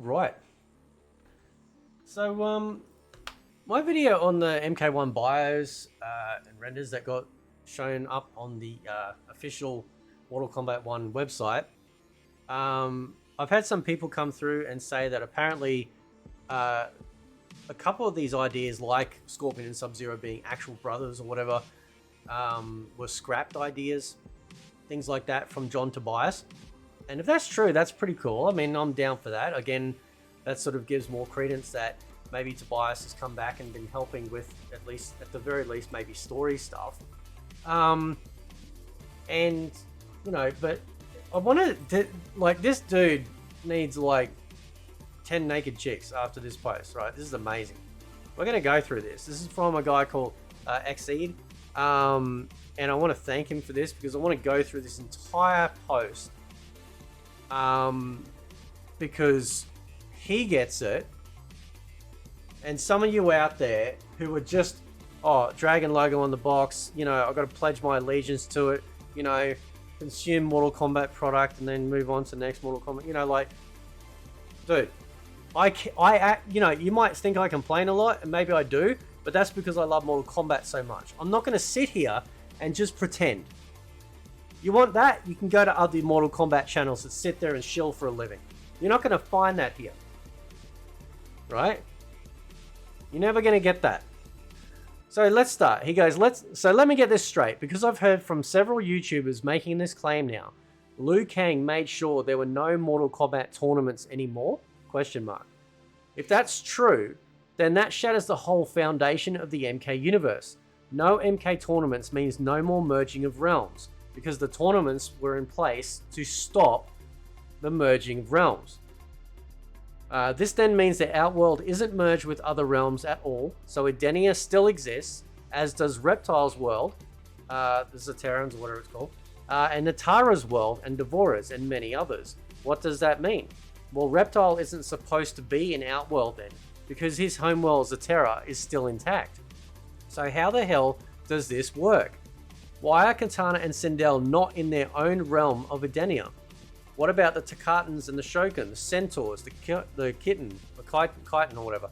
Right. So, my video on the MK1 bios and renders that got shown up on the official Mortal Kombat 1 website, I've had some people come through and say that apparently a couple of these ideas, like Scorpion and Sub-Zero being actual brothers or whatever, were scrapped ideas, things like that from John Tobias. And if that's true, that's pretty cool. I mean, I'm down for that. Again, that sort of gives more credence that maybe Tobias has come back and been helping with, at the very least, maybe story stuff. And, you know, but I want to, like, this dude needs, like, 10 naked chicks after this post, right? This is amazing. We're going to go through this. This is from a guy called Exceed. And I want to thank him for this because I want to go through this entire post. Because he gets it. And some of you out there who are just, Dragon logo on the box, you know, I've got to pledge my allegiance to it, you know, consume Mortal Kombat product and then move on to the next Mortal Kombat, you know, like, dude, you know, you might think I complain a lot, and maybe I do, but that's because I love Mortal Kombat so much. I'm not going to sit here and just pretend. You want that? You can go to other Mortal Kombat channels that sit there and shill for a living. You're not going to find that here. Right? You're never going to get that. So let's start. He goes, let me get this straight, because I've heard from several YouTubers making this claim now. Liu Kang made sure there were no Mortal Kombat tournaments anymore? Question mark. If that's true, then that shatters the whole foundation of the MK universe. No MK tournaments means no more merging of realms, because the tournaments were in place to stop the merging of realms. This then means that Outworld isn't merged with other realms at all, so Edenia still exists, as does Reptile's world, the Zaterrans or whatever it's called, and Natara's world, and Devora's, and many others. What does that mean? Well, Reptile isn't supposed to be in Outworld then, because his homeworld Zaterra is still intact. So how the hell does this work? Why are Katana and Sindel not in their own realm of Edenia? What about the Takatans and the Shogun, the Centaurs, the Kitten, the Chitin or whatever?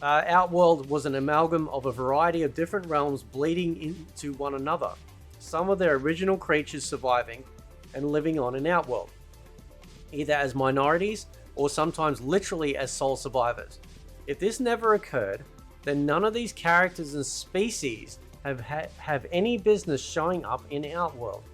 Outworld was an amalgam of a variety of different realms bleeding into one another. Some of their original creatures surviving and living on in Outworld, either as minorities or sometimes literally as sole survivors. If this never occurred, then none of these characters and species have any business showing up in Outworld.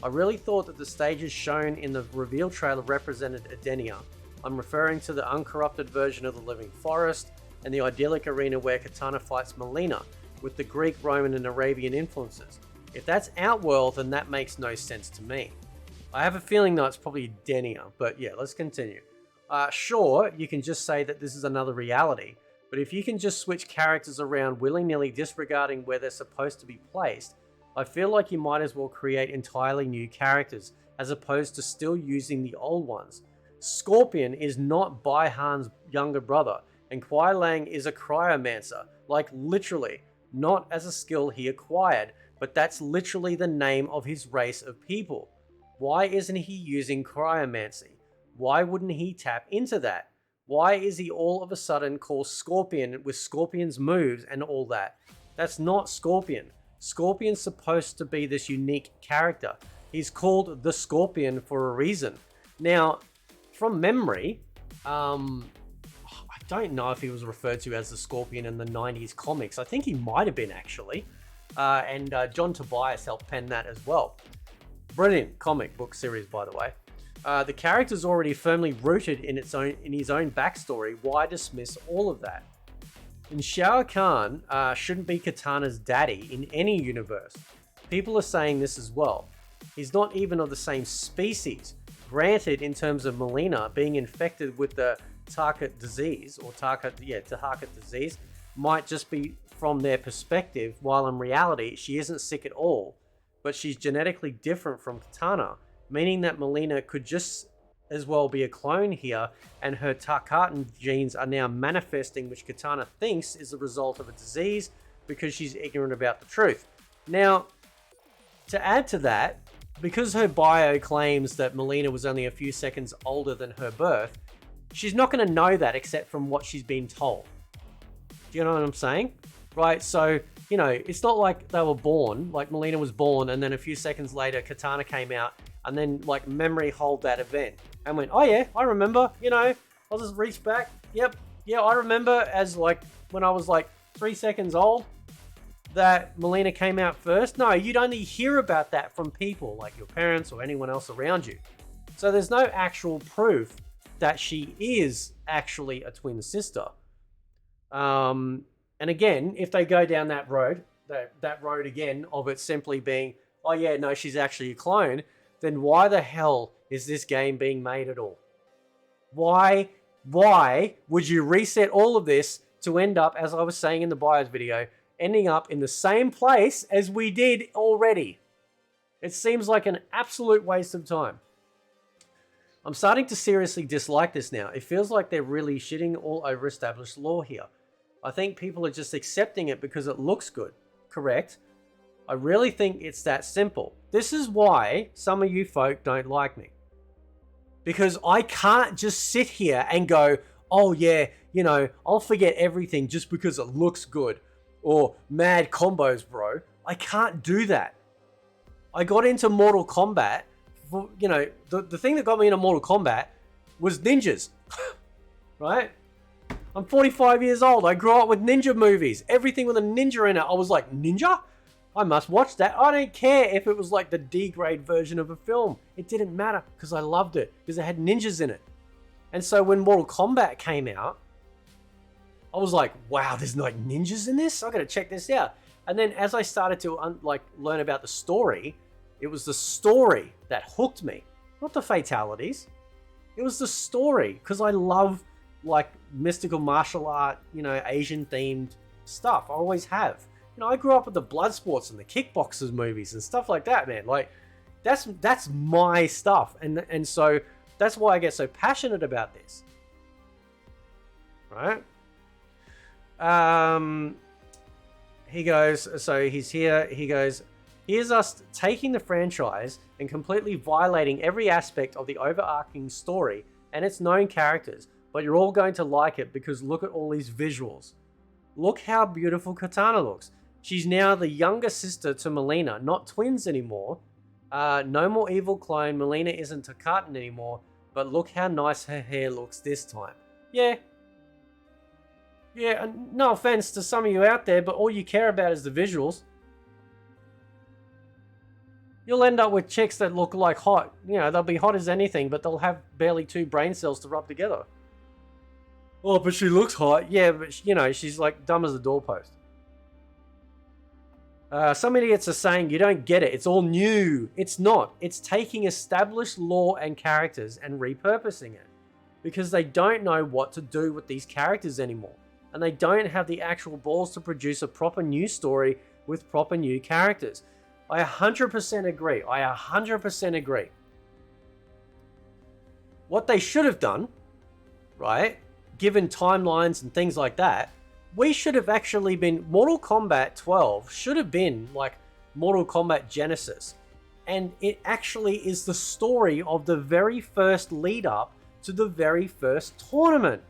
I really thought that the stages shown in the reveal trailer represented Edenia. I'm referring to the uncorrupted version of the Living Forest and the idyllic arena where Katana fights Melina with the Greek, Roman and Arabian influences. If that's Outworld, then that makes no sense to me. I have a feeling though it's probably Edenia, but yeah, let's continue. Sure, you can just say that this is another reality, but if you can just switch characters around willy-nilly disregarding where they're supposed to be placed, I feel like you might as well create entirely new characters, as opposed to still using the old ones. Scorpion is not Bai-Han's younger brother, and Kuai Lang is a cryomancer, like literally, not as a skill he acquired, but that's literally the name of his race of people. Why isn't he using cryomancy? Why wouldn't he tap into that? Why is he all of a sudden called Scorpion with Scorpion's moves and all that? That's not Scorpion. Scorpion's supposed to be this unique character. He's called the Scorpion for a reason. Now, from memory, I don't know if he was referred to as the Scorpion in the 90s comics. I think he might have been actually. And John Tobias helped pen that as well. Brilliant comic book series, by the way. The character's already firmly rooted in his own backstory. Why dismiss all of that? And Shao Kahn shouldn't be Katana's daddy in any universe. People are saying this as well. He's not even of the same species. Granted, in terms of Melina being infected with the Tarkat disease, or Tarkat disease, might just be from their perspective, while in reality, she isn't sick at all. But she's genetically different from Katana, meaning that Melina could just as well be a clone here, and her Tarkatan genes are now manifesting, which Katana thinks is the result of a disease because she's ignorant about the truth. Now, to add to that, because her bio claims that Melina was only a few seconds older than her birth, She's not going to know that except from what she's been told. Do you know what I'm saying? Right? So, you know, it's not like they were born, like Mileena was born, and then a few seconds later, Katana came out, and then, like, memory hold that event. And went, oh yeah, I remember, you know, I'll just reach back. Yep, yeah, I remember as, like, when I was, like, 3 seconds old, that Mileena came out first. No, you'd only hear about that from people, like your parents or anyone else around you. So there's no actual proof that she is actually a twin sister. And again, if they go down that road, that road again of it simply being, oh yeah, no, she's actually a clone, then why the hell is this game being made at all? Why would you reset all of this to end up, as I was saying in the BIOS video, ending up in the same place as we did already? It seems like an absolute waste of time. I'm starting to seriously dislike this now. It feels like they're really shitting all over established lore here. I think people are just accepting it because it looks good. Correct? I really think it's that simple. This is why some of you folk don't like me. Because I can't just sit here and go, oh yeah, you know, I'll forget everything just because it looks good. Or mad combos, bro. I can't do that. I got into Mortal Kombat. You know, the thing that got me into Mortal Kombat was ninjas. Right? I'm 45 years old. I grew up with ninja movies. Everything with a ninja in it. I was like, ninja? I must watch that. I don't care if it was like the D-grade version of a film. It didn't matter because I loved it because it had ninjas in it. And so when Mortal Kombat came out, I was like, wow, there's like ninjas in this? I gotta check this out. And then as I started to learn about the story, it was the story that hooked me, not the fatalities. It was the story because I love like mystical martial art, you know, Asian themed stuff. I always have. You know, I grew up with the blood sports and the kickboxers movies and stuff like that, man. Like that's my stuff. And so that's why I get so passionate about this. Right? He goes, so he's here, he goes, here's us taking the franchise and completely violating every aspect of the overarching story and its known characters, but you're all going to like it because look at all these visuals. Look how beautiful Katana looks. She's now the younger sister to Mileena, not twins anymore. No more evil clone, Mileena isn't a carton anymore, but look how nice her hair looks this time. Yeah, no offense to some of you out there, but all you care about is the visuals. You'll end up with chicks that look like hot. You know, they'll be hot as anything, but they'll have barely 2 brain cells to rub together. Oh, but she looks hot. Yeah, but, you know, she's like dumb as a doorpost. Some idiots are saying you don't get it. It's all new. It's not. It's taking established lore and characters and repurposing it. Because they don't know what to do with these characters anymore. And they don't have the actual balls to produce a proper new story with proper new characters. I 100% agree. I 100% agree. What they should have done, right, given timelines and things like that, we should have actually been, Mortal Kombat 12 should have been like Mortal Kombat Genesis. And it actually is the story of the very first lead up to the very first tournament.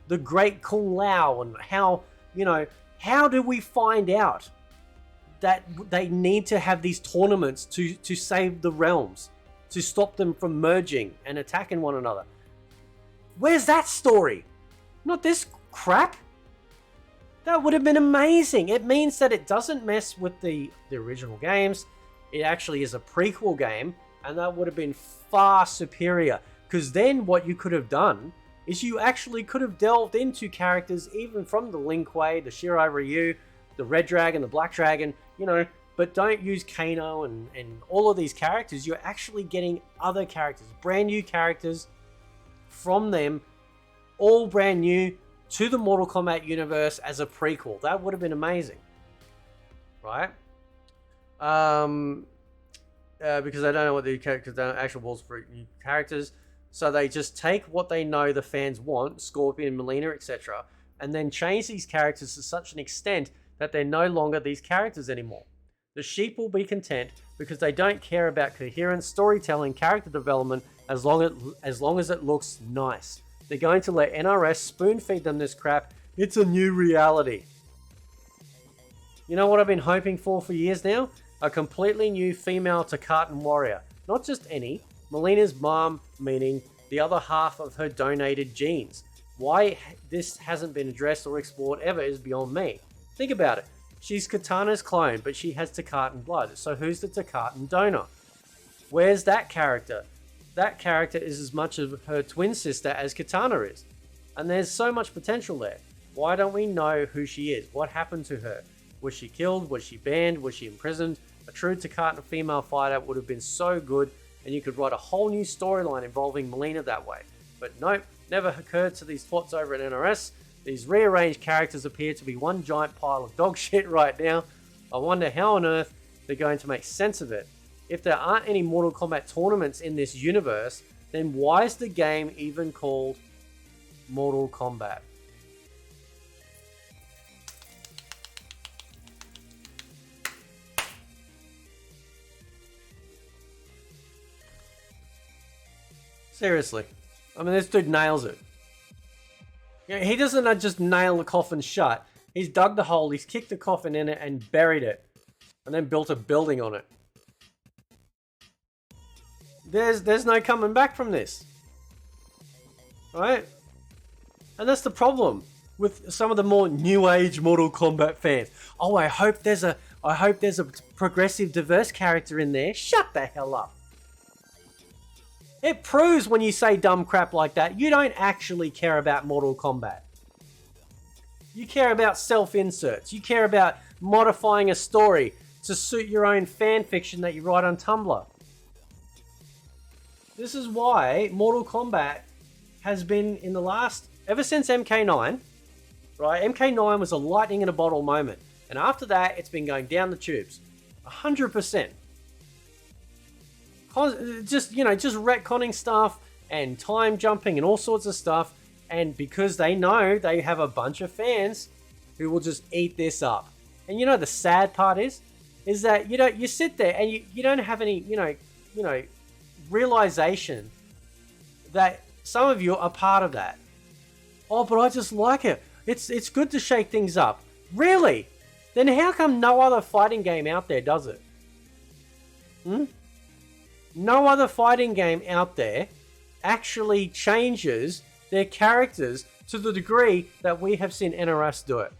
The Great Kung Lao, and how, you know, how do we find out that they need to have these tournaments to save the realms, to stop them from merging and attacking one another? Where's that story? Not this crap. That would have been amazing. It means that it doesn't mess with the original games. It actually is a prequel game, and that would have been far superior. Because then what you could have done is you actually could have delved into characters even from the Lin Kuei, the Shirai Ryu, the Red Dragon, the Black Dragon, you know, but don't use Kano and all of these characters. You're actually getting other characters, brand new characters from them, all brand new to the Mortal Kombat universe as a prequel. That would have been amazing, right? Because I don't know what the characters, they don't actual balls for new characters. So they just take what they know the fans want, Scorpion, Mileena, etc., and then change these characters to such an extent that they're no longer these characters anymore. The sheep will be content because they don't care about coherent storytelling, character development, as long as it looks nice. they're going to let NRS spoon feed them this crap. It's a new reality. You know what I've been hoping for years now? A completely new female Takatan warrior. Not just any. Melina's mom, meaning the other half of her donated genes. Why this hasn't been addressed or explored ever is beyond me. Think about it. She's Katana's clone, but she has Takatan blood. So who's the Takatan donor? Where's that character? That character is as much of her twin sister as Katana is. And there's so much potential there. Why don't we know who she is? What happened to her? Was she killed? Was she banned? Was she imprisoned? A true Takatan female fighter would have been so good, and you could write a whole new storyline involving Melina that way. But nope, never occurred to these twats over at NRS. These rearranged characters appear to be one giant pile of dog shit right now. I wonder how on earth they're going to make sense of it. If there aren't any Mortal Kombat tournaments in this universe, then why is the game even called Mortal Kombat? Seriously. I mean, this dude nails it. You know, he doesn't just nail the coffin shut. He's dug the hole, he's kicked the coffin in it and buried it. And then built a building on it. There's no coming back from this. Right? And that's the problem with some of the more new age Mortal Kombat fans. Oh, I hope there's a progressive, diverse character in there. Shut the hell up. It proves when you say dumb crap like that, you don't actually care about Mortal Kombat. You care about self-inserts. You care about modifying a story to suit your own fan fiction that you write on Tumblr. This is why Mortal Kombat has been in the last, ever since MK9, right? MK9 was a lightning in a bottle moment. And after that, it's been going down the tubes. 100%. Just retconning stuff and time jumping and all sorts of stuff. And because they know they have a bunch of fans who will just eat this up. And you know the sad part is that you sit there and you don't have any realization that some of you are part of that. Oh, but I just like it. It's good to shake things up. Really? Then how come no other fighting game out there does it? No other fighting game out there actually changes their characters to the degree that we have seen NRS do it.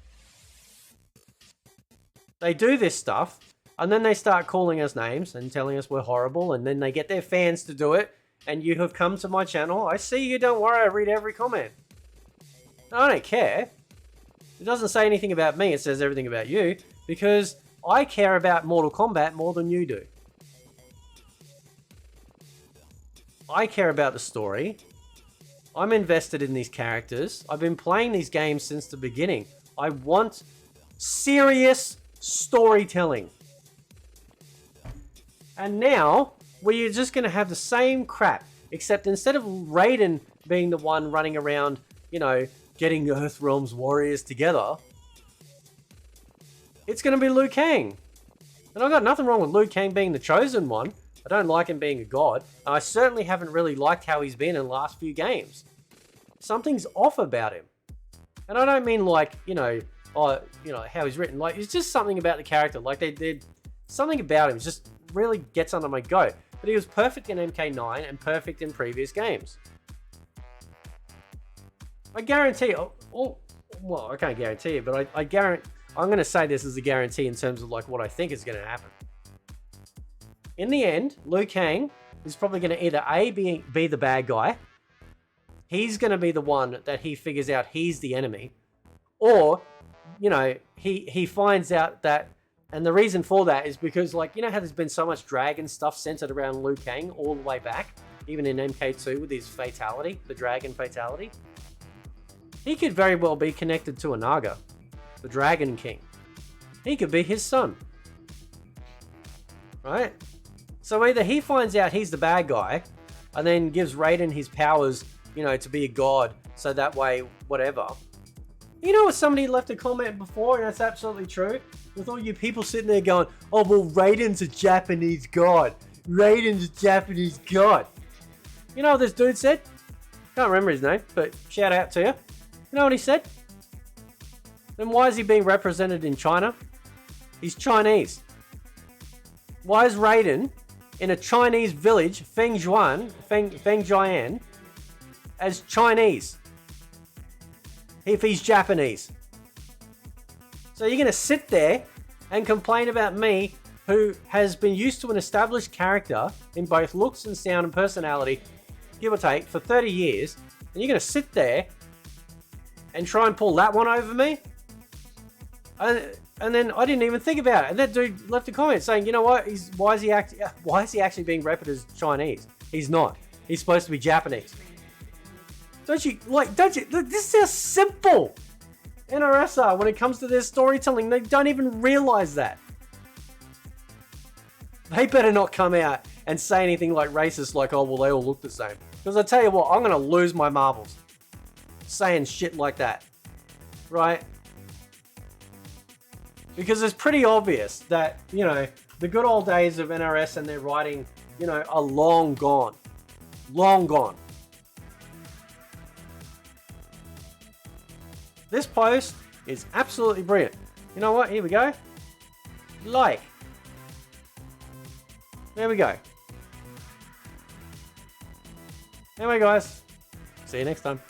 They do this stuff, and then they start calling us names and telling us we're horrible, and then they get their fans to do it, and you have come to my channel. I see you, don't worry, I read every comment. I don't care. It doesn't say anything about me, it says everything about you, because I care about Mortal Kombat more than you do. I care about the story. I'm invested in these characters. I've been playing these games since the beginning. I want serious storytelling. And now, we're just going to have the same crap. Except instead of Raiden being the one running around, getting Earthrealm's warriors together, it's going to be Liu Kang. And I've got nothing wrong with Liu Kang being the chosen one. I don't like him being a god. And I certainly haven't really liked how he's been in the last few games. Something's off about him. And I don't mean how he's written. Like, it's just something about the character. Like, something about him just really gets under my goat. But he was perfect in MK9 and perfect in previous games. I guarantee, well, I can't guarantee it, but I guarantee, I'm going to say this as a guarantee in terms of like what I think is going to happen. In the end, Liu Kang is probably going to either A, be the bad guy. He's going to be the one that he figures out he's the enemy. Or, he finds out that, and the reason for that is because, how there's been so much dragon stuff centered around Liu Kang all the way back, even in MK2 with his fatality, the dragon fatality. He could very well be connected to Anaga, the Dragon King. He could be his son. Right? So either he finds out he's the bad guy, and then gives Raiden his powers, to be a god, so that way, whatever. You know what, somebody left a comment before, and that's absolutely true, with all you people sitting there going, oh, well, Raiden's a Japanese god. Raiden's a Japanese god. You know what this dude said? Can't remember his name, but shout out to you. You know what he said? Then why is he being represented in China? He's Chinese. Why is Raiden in a Chinese village, Fengjian, as Chinese if he's Japanese? So you're going to sit there and complain about me, who has been used to an established character in both looks and sound and personality, give or take, for 30 years, and you're going to sit there and try and pull that one over me? And then I didn't even think about it. And that dude left a comment saying, you know what? Why is he actually being repped as Chinese? He's not. He's supposed to be Japanese. Don't you? Look, this is how simple NRS are when it comes to their storytelling. They don't even realize that. They better not come out and say anything like racist, like, oh, well, they all look the same. Because I tell you what, I'm going to lose my marbles saying shit like that. Right? Because it's pretty obvious that, you know, the good old days of NRS and their writing, you know, are long gone. Long gone. This post is absolutely brilliant. You know what? Here we go. Like. There we go. Anyway, guys. See you next time.